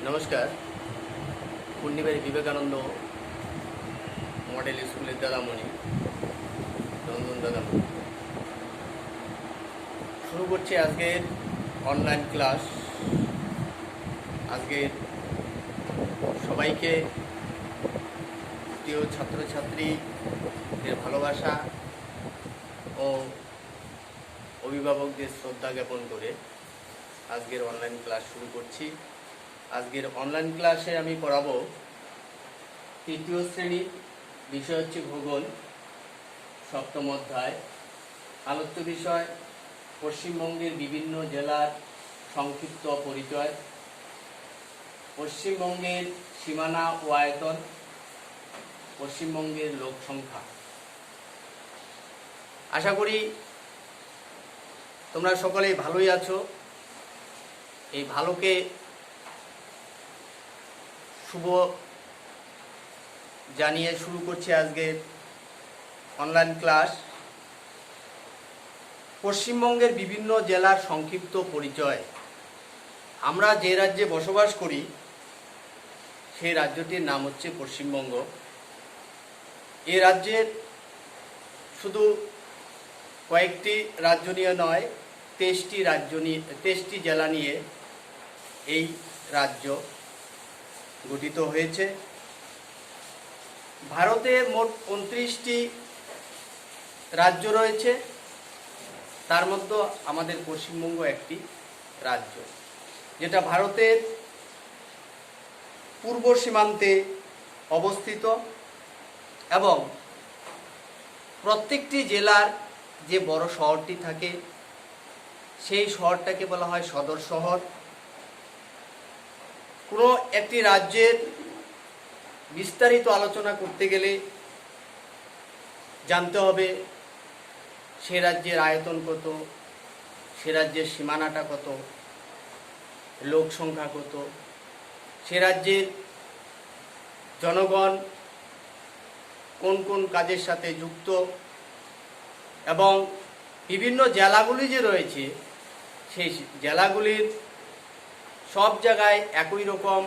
নমস্কার। পূর্ণিবাড়ি বিবেকানন্দ মডেল স্কুলের দাদামণি নন্দন দাদামণি শুরু করছে আজকের অনলাইন ক্লাস। আজকের সবাইকে প্রিয় ছাত্রছাত্রীদের ভালোবাসা ও অভিভাবকদের শ্রদ্ধা জ্ঞাপন করে আজকের অনলাইন ক্লাস শুরু করছি। আজকের অনলাইন ক্লাসে আমি পড়াবো তৃতীয় শ্রেণীর, বিষয় হচ্ছে ভূগোল, সপ্তম অধ্যায়। আলোচ্য বিষয় পশ্চিমবঙ্গের বিভিন্ন জেলার সংক্ষিপ্ত পরিচয়, পশ্চিমবঙ্গের সীমানা ও আয়তন, পশ্চিমবঙ্গের লোক সংখ্যা। আশা করি তোমরা সকলেই ভালোই আছো। এই ভালোকে শুভ জানিয়ে শুরু করছি আজকের অনলাইন ক্লাস। পশ্চিমবঙ্গের বিভিন্ন জেলার সংক্ষিপ্ত পরিচয়। আমরা যে রাজ্যে বসবাস করি সেই রাজ্যটির নাম হচ্ছে পশ্চিমবঙ্গ। এই রাজ্যের শুধু কয়েকটি রাজ্য নিয়ে নয়, 23টি জেলা নিয়ে এই রাজ্য গঠিত হয়েছে। ভারতে মোট 29টি রাজ্য রয়েছে, তার মধ্যে আমাদের পশ্চিমবঙ্গ একটি রাজ্য, যেটা ভারতের পূর্ব সীমান্তে অবস্থিত এবং প্রত্যেকটি জেলার যে বড় শহরটি থাকে সেই শহরটাকে বলা হয় সদর শহর। কোনো একটি রাজ্যের বিস্তারিত আলোচনা করতে গেলে জানতে হবে সে রাজ্যের আয়তন কত, সে রাজ্যের সীমানাটা কত, লোক সংখ্যা কত, সে রাজ্যের জনগণ কোন কোন কাজের সাথে যুক্ত, এবং বিভিন্ন জেলাগুলি যে রয়েছে সেই জেলাগুলির সব জায়গায় একই রকম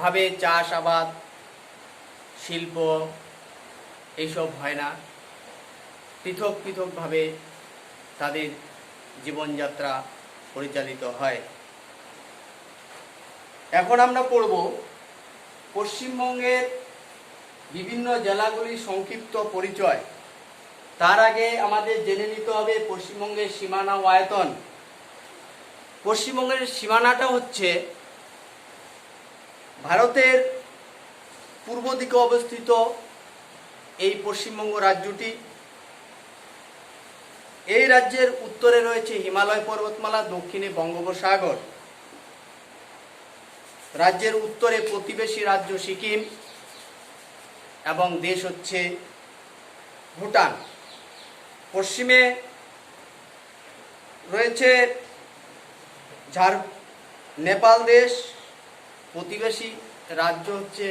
ভাবে চাষাবাদ, শিল্প এইসব হয় না। পৃথক পৃথকভাবে তাদের জীবনযাত্রা পরিচালিত হয়। এখন আমরা পড়ব পশ্চিমবঙ্গের বিভিন্ন জেলাগুলির সংক্ষিপ্ত পরিচয়। তার আগে আমাদের জেনে নিতে হবে পশ্চিমবঙ্গের সীমানা ও আয়তন। পশ্চিমবঙ্গের সীমানাটা হচ্ছে ভারতের পূর্ব দিকে অবস্থিত এই পশ্চিমবঙ্গ রাজ্যটি। এই রাজ্যের উত্তরে রয়েছে হিমালয় পর্বতমালা, দক্ষিণে বঙ্গোপসাগর। রাজ্যের উত্তরে প্রতিবেশী রাজ্য সিকিম এবং দেশ হচ্ছে ভুটান। পশ্চিমে রয়েছে নেপাল দেশ, প্রতিবেশী রাজ্য হচ্ছে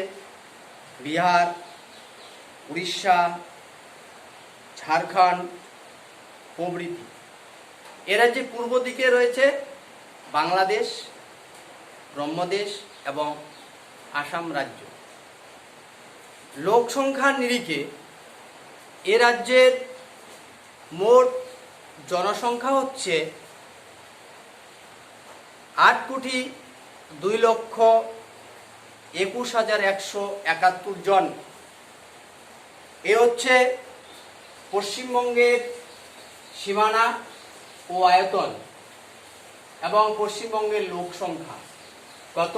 বিহার, উড়িষ্যা, ঝাড়খণ্ড প্রভৃতি। এ রাজ্যে পূর্ব দিকে রয়েছে বাংলাদেশ, ব্রহ্মদেশ এবং আসাম রাজ্য। লোক সংখ্যার নিরিখে এ রাজ্যের মোট জনসংখ্যা হচ্ছে 8,02,21,171 জন। এ হচ্ছে পশ্চিমবঙ্গের সীমানা ও আয়তন এবং পশ্চিমবঙ্গের লোক সংখ্যা কত?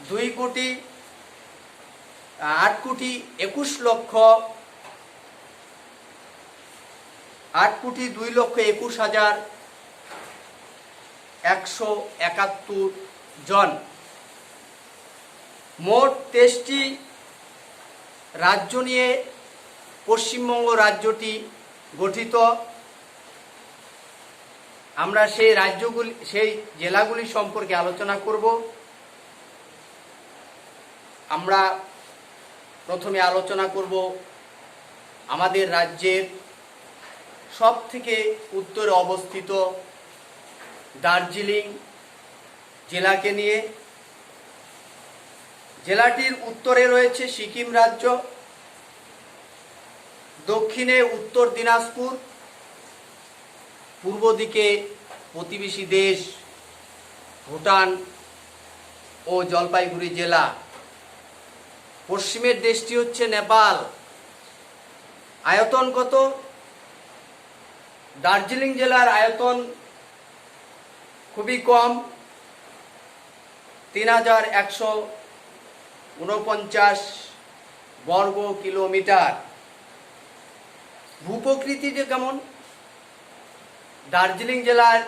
8,02,21,171 জন। মোট 23টি রাজ্য নিয়ে পশ্চিমবঙ্গ রাজ্যটি গঠিত। আমরা সেই জেলাগুলি সম্পর্কে আলোচনা করব। আমরা প্রথমে আলোচনা করব আমাদের রাজ্যের সবথেকে উত্তরে অবস্থিত দার্জিলিং জেলাকে নিয়ে। জেলাটির উত্তরে রয়েছে সিকিম রাজ্য, দক্ষিণে উত্তর দিনাজপুর, পূর্ব দিকে প্রতিবেশী দেশ ভুটান ও জলপাইগুড়ি জেলা, পশ্চিমের দেশটি হচ্ছে নেপাল। আয়তন কত? দার্জিলিং জেলার আয়তন খুবই কম, 3149 বর্গ কিলোমিটার। ভূপ্রকৃতিটা কেমন? দার্জিলিং জেলার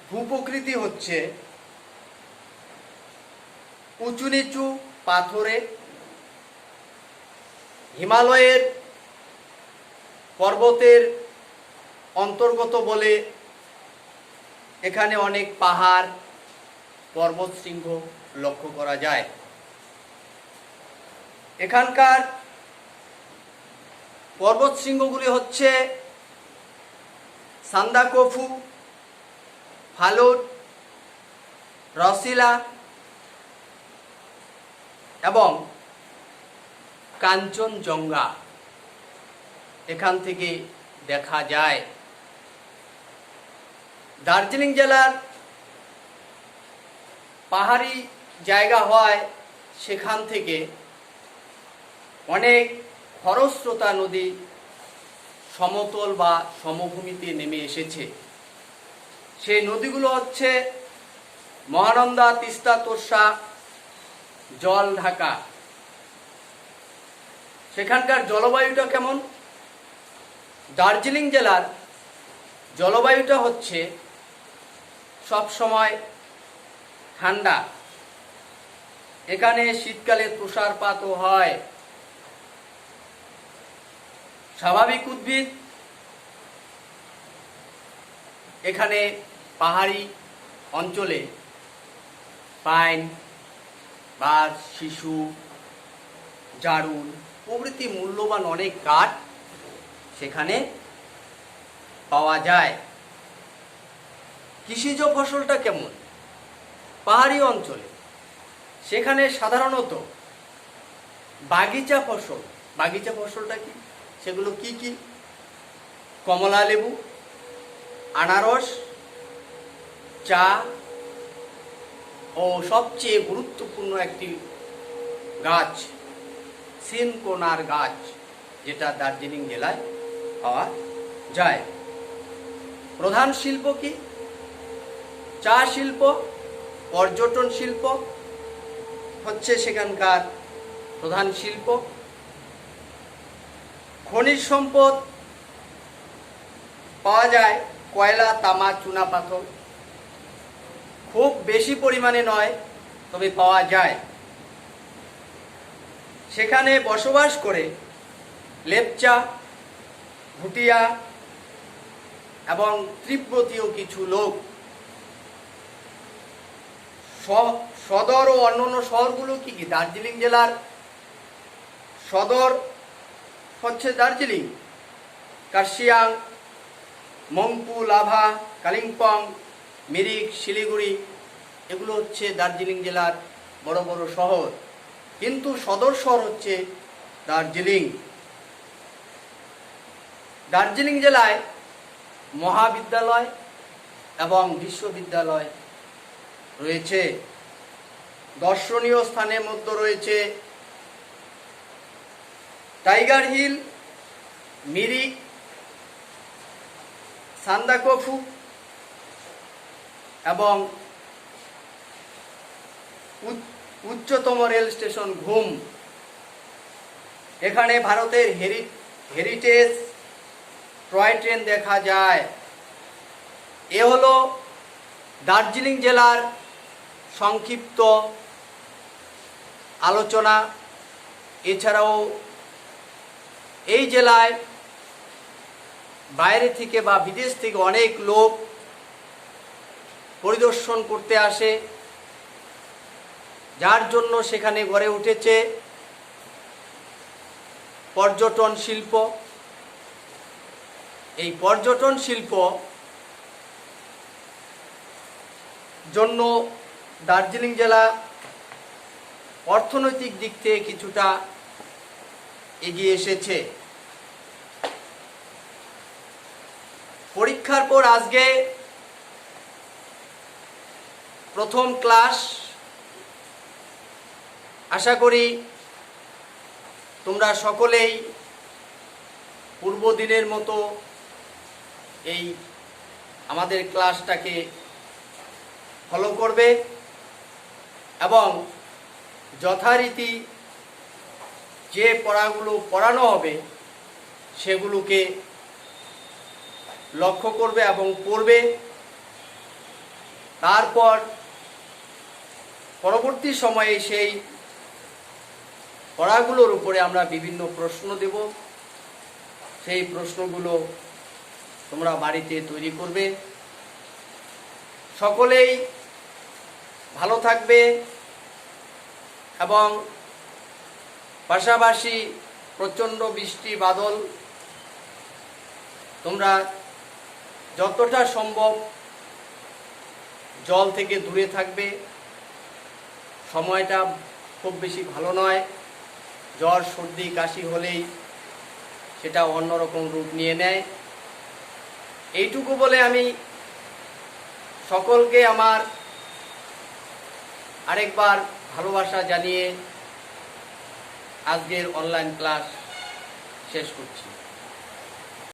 ভূপ্রকৃতি হচ্ছে উঁচু নিচু পাথরে, হিমালয়ের পর্বতের অন্তর্গত বলে এখানে অনেক পাহাড় পর্বত শৃঙ্গ লক্ষ্য করা যায়। এখানকার পর্বত শৃঙ্গগুলি হচ্ছে সান্দাকফু, ফালুট, রসিলা এবং কাঞ্চনজঙ্ঘা এখান থেকে দেখা যায়। দার্জিলিং জেলার পাহাড়ি জায়গা হয়, সেখান থেকে অনেক খরস্রোতা নদী সমতল বা সমভূমিতে নেমে এসেছে। সেই নদীগুলো হচ্ছে মহানন্দা, তিস্তা, তোর্ষা, জল ঢাকা। সেখানকার জলবায়ুটা কেমন? দার্জিলিং জেলার জলবায়ুটা হচ্ছে সবসময় ঠান্ডা। এখানে শীতকালে তুষারপাতও হয়। স্বাভাবিক উদ্ভিদ এখানে পাহাড়ি অঞ্চলে পাইন, বাঁশ, শিশু, জারুল প্রভৃতি মূল্যবান অনেক কাঠ সেখানে পাওয়া যায়। কৃষিজ ফসলটা কেমন? পাহাড়ি অঞ্চলে সেখানে সাধারণত বাগিচা ফসল। বাগিচা ফসলটা কি? সেগুলো কি কি? কমলা লেবু, আনারস, চা ও সবচেয়ে গুরুত্বপূর্ণ একটি গাছ সিনকোনার গাছ, যেটা দার্জিলিং জেলায় পাওয়া যায়। প্রধান শিল্প কি? চা শিল্প, পর্যটন শিল্প হচ্ছে সেখানকার প্রধান শিল্প। খনিজ সম্পদ পাওয়া যায় কয়লা, তামা, চুনাপাথর। খুব বেশি পরিমাণে নয়, তবে পাওয়া যায়। সেখানে বসবাস করে লেপচা, ভুটিয়া এবং ত্রিব্রতীয় কিছু লোক। সদর ও অন্যান্য শহরগুলো কি কি? দার্জিলিং জেলার সদর হচ্ছে দার্জিলিং, কার্শিয়াং, মংপু, লাভা, কালিম্পং, মিরিক, শিলিগুড়ি এগুলো হচ্ছে দার্জিলিং জেলার বড় বড় শহর। কিন্তু সদর শহর হচ্ছে দার্জিলিং। দার্জিলিং জেলায় মহাবিদ্যালয় এবং বিশ্ববিদ্যালয় রয়েছে। দর্শনীয় স্থানের মধ্যে রয়েছে টাইগার হিল, মিরিক, সান্দাকফু এবং উচ্চতম রেল স্টেশন ঘুম। এখানে ভারতের হেরিটেজ টয় ট্রেন দেখা যায়। এ হলো দার্জিলিং জেলার সংক্ষিপ্ত আলোচনা। এছাড়াও এই জেলায় বাইরে থেকে বা বিদেশ থেকে অনেক লোক পরিদর্শন করতে আসে, যার জন্য সেখানে গড়ে উঠেছে পর্যটন শিল্প। এই পর্যটন শিল্প জন্য দার্জিলিং জেলা অর্থনৈতিক দিক থেকে কিছুটা এগিয়ে এসেছে। পরীক্ষার পর আজকে প্রথম ক্লাস। আশা করি তোমরা সকলেই পূর্ব দিনের মতো এই আমাদের ক্লাসটাকে ফলো করবে এবং যথারীতি যে পড়াগুলো পড়ানো হবে সেগুলোকে লক্ষ্য করবে এবং পড়বে। তারপর পরবর্তী সময়ে সেই পড়াগুলোর উপরে আমরা বিভিন্ন প্রশ্ন দেব। সেই প্রশ্নগুলো তোমরা বাড়িতে তৈরি করবে। সকলেই ভালো থাকবে এবং পাশাপাশি প্রচণ্ড বৃষ্টি বাদল, তোমরা যতটা সম্ভব জল থেকে দূরে থাকবে। সময়টা খুব বেশি ভালো নয়। জ্বর সর্দি কাশি হলেই সেটা অন্যরকম রূপ নিয়ে নেয়। এইটুকু বলে আমি সকলকে আমার আরেকবার ভালোবাসা জানিয়ে আজকের অনলাইন ক্লাস শেষ করছি।